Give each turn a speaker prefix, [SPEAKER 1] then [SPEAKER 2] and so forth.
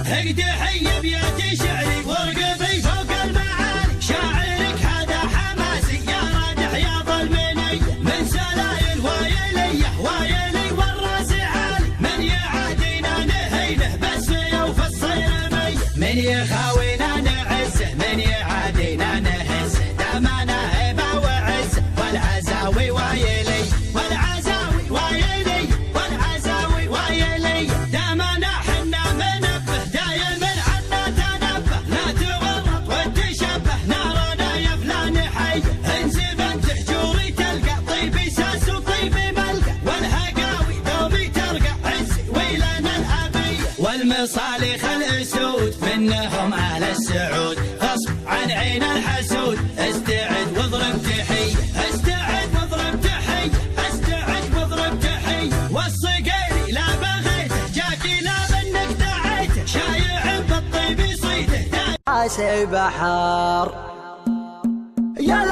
[SPEAKER 1] تحية بياتي شعري وارقبي فوق المعالي، شاعرك هذا حماسي يا رادح يا ظلمني، من سلايل وايليه وايلي والراس عالي، من يعادينا نهينه بالسيوف وفي الصيرمي، من يخاوينا نعزه من يعادينا نهزه، دامنا هيبه وعزه والعزاوي وايلي والعزاوي وايلي والعزاوي وايلي، دامنا حنا منبه دايم عنا تنبه، لا تورط وتشبه نارنا يا فلان حي، انزف تحجوري تلقى طيبي ساس وطيبي ملقى، والهقاوي دوبي ترقى عزي ويلنا الابي، والمصالح الاسود منهم اهل السعود، غصب عن عين الحسود، استعد واضرب تحيه استعد واضرب تحيه استعد واضرب تحيه، والصقيري لا بغيته جاكي لا بنك دعيته، شايع بالطيب صيده
[SPEAKER 2] راسي بحر يا